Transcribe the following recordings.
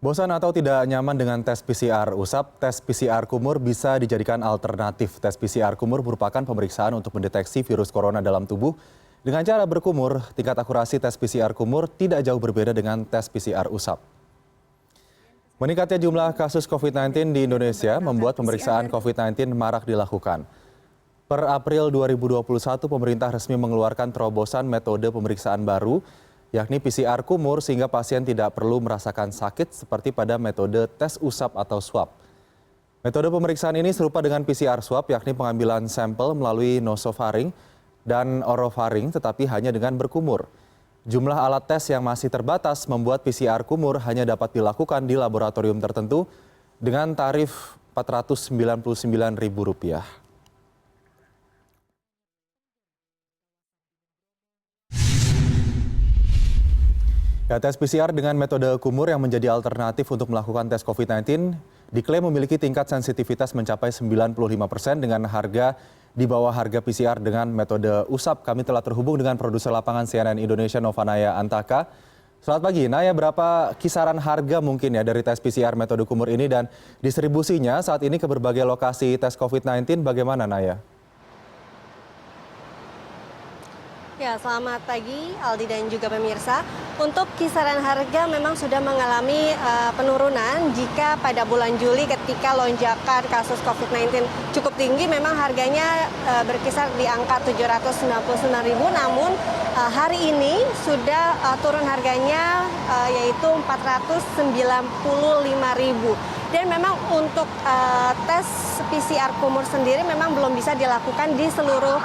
Bosan atau tidak nyaman dengan tes PCR usap, tes PCR kumur bisa dijadikan alternatif. Tes PCR kumur merupakan pemeriksaan untuk mendeteksi virus corona dalam tubuh. Dengan cara berkumur, tingkat akurasi tes PCR kumur tidak jauh berbeda dengan tes PCR usap. Meningkatnya jumlah kasus COVID-19 di Indonesia membuat pemeriksaan COVID-19 marak dilakukan. Per April 2021, pemerintah resmi mengeluarkan terobosan metode pemeriksaan baru, yakni PCR kumur sehingga pasien tidak perlu merasakan sakit seperti pada metode tes usap atau swab. Metode pemeriksaan ini serupa dengan PCR swab, yakni pengambilan sampel melalui nasofaring dan orofaring tetapi hanya dengan berkumur. Jumlah alat tes yang masih terbatas membuat PCR kumur hanya dapat dilakukan di laboratorium tertentu dengan tarif Rp499.000. Tes PCR dengan metode kumur yang menjadi alternatif untuk melakukan tes COVID-19 diklaim memiliki tingkat sensitivitas mencapai 95% dengan harga di bawah harga PCR dengan metode usap. Kami telah terhubung dengan produser lapangan CNN Indonesia Novanaya Antaka. Selamat pagi, Naya, berapa kisaran harga mungkin ya dari tes PCR metode kumur ini dan distribusinya saat ini ke berbagai lokasi tes COVID-19 bagaimana, Naya? Ya, selamat pagi Aldi dan juga pemirsa. Untuk kisaran harga memang sudah mengalami penurunan jika pada bulan Juli ketika lonjakan kasus COVID-19 cukup tinggi memang harganya berkisar di angka Rp799.000, namun hari ini sudah turun harganya yaitu Rp495.000. Dan memang untuk tes PCR kumur sendiri memang belum bisa dilakukan di seluruh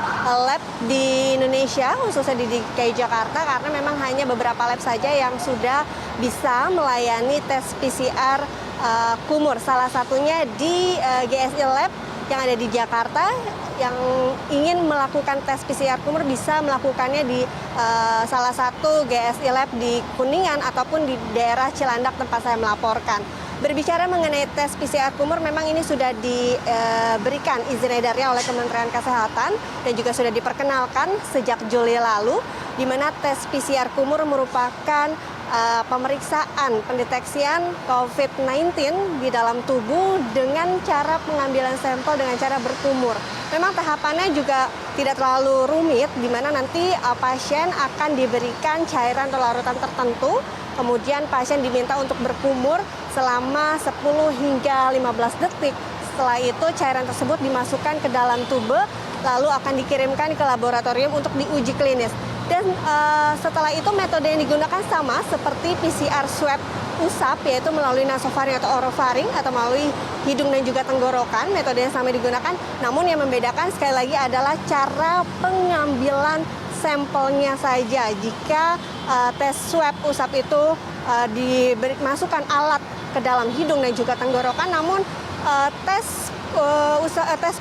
lab di Indonesia, khususnya di DKI Jakarta, karena memang hanya beberapa lab saja yang sudah bisa melayani tes PCR kumur. Salah satunya di GSI Lab yang ada di Jakarta, yang ingin melakukan tes PCR kumur bisa melakukannya di salah satu GSI Lab di Kuningan ataupun di daerah Cilandak tempat saya melaporkan. Berbicara mengenai tes PCR kumur, memang ini sudah diberikan izin edarnya oleh Kementerian Kesehatan dan juga sudah diperkenalkan sejak Juli lalu, di mana tes PCR kumur merupakan pemeriksaan pendeteksian COVID-19 di dalam tubuh dengan cara pengambilan sampel dengan cara berkumur. Memang tahapannya juga tidak terlalu rumit, di mana nanti pasien akan diberikan cairan atau larutan tertentu, kemudian pasien diminta untuk berkumur selama 10 hingga 15 detik. Setelah itu cairan tersebut dimasukkan ke dalam tube, lalu akan dikirimkan ke laboratorium untuk diuji klinis. Dan setelah itu metode yang digunakan sama seperti PCR swab usap, yaitu melalui nasofaring atau orofaring atau melalui hidung dan juga tenggorokan. Metode yang sama digunakan, namun yang membedakan sekali lagi adalah cara pengambilan sampelnya saja. Jika tes swab usap itu dimasukkan alat ke dalam hidung dan juga tenggorokan, namun tes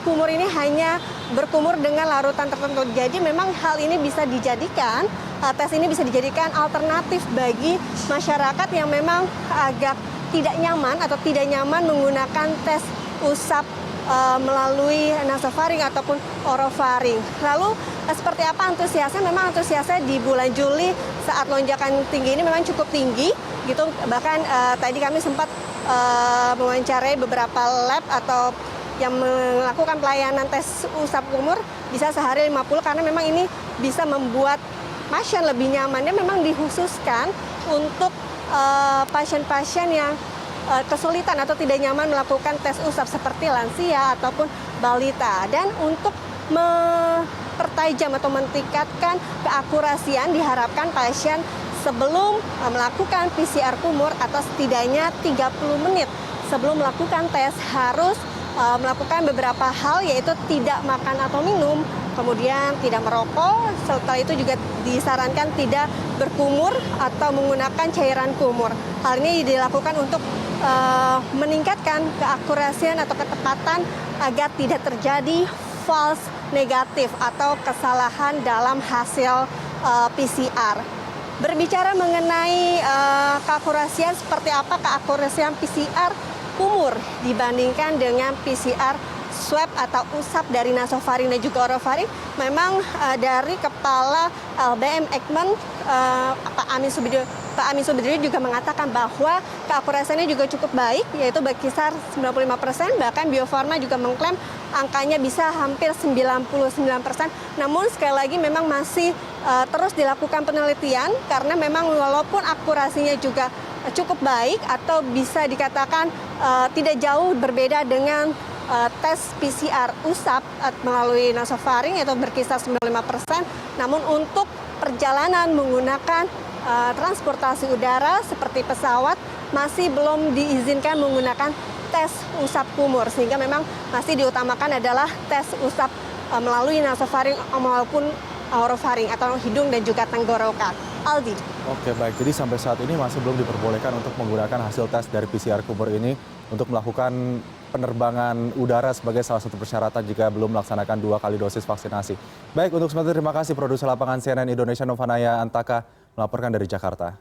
kumur ini hanya berkumur dengan larutan tertentu. Jadi memang hal ini bisa dijadikan, tes ini bisa dijadikan alternatif bagi masyarakat yang memang agak tidak nyaman atau tidak nyaman menggunakan tes usap melalui nasofaring ataupun orofaring. Lalu seperti apa antusiasnya? Memang antusiasnya di bulan Juli saat lonjakan tinggi ini memang cukup tinggi gitu. Bahkan tadi kami sempat mewawancarai beberapa lab atau yang melakukan pelayanan tes usap kumur bisa sehari 50, karena memang ini bisa membuat pasien lebih nyaman. Dan memang dikhususkan untuk pasien-pasien yang kesulitan atau tidak nyaman melakukan tes usap seperti lansia ataupun balita. Dan untuk mempertajam atau meningkatkan keakurasian, diharapkan pasien sebelum melakukan PCR kumur atau setidaknya 30 menit sebelum melakukan tes harus melakukan beberapa hal, yaitu tidak makan atau minum, kemudian tidak merokok. Setelah itu juga disarankan tidak berkumur atau menggunakan cairan kumur. Hal ini dilakukan untuk meningkatkan keakurasian atau ketepatan agar tidak terjadi false negatif atau kesalahan dalam hasil PCR. Berbicara mengenai keakurasian, seperti apa keakurasian PCR kumur dibandingkan dengan PCR swab atau usap dari nasofaring dan juga orofaring, memang dari Kepala LBM Eijkman Pak Amin Pak Amin Subedri juga mengatakan bahwa keakurasiannya juga cukup baik, yaitu berkisar 95%, bahkan Bio Farma juga mengklaim angkanya bisa hampir 99%. Namun sekali lagi memang masih terus dilakukan penelitian karena memang walaupun akurasinya juga cukup baik atau bisa dikatakan tidak jauh berbeda dengan tes PCR usap melalui nasofaring yaitu berkisar 95%, namun untuk perjalanan menggunakan transportasi udara seperti pesawat masih belum diizinkan menggunakan tes usap kumur, sehingga memang masih diutamakan adalah tes usap melalui nasofaring maupun orofaring atau hidung dan juga tenggorokan. Aldi. Oke, baik. Jadi sampai saat ini masih belum diperbolehkan untuk menggunakan hasil tes dari PCR kumur ini untuk melakukan penerbangan udara sebagai salah satu persyaratan jika belum melaksanakan 2 kali dosis vaksinasi. Baik, untuk sementara terima kasih produser lapangan CNN Indonesia Novanaya Antaka melaporkan dari Jakarta.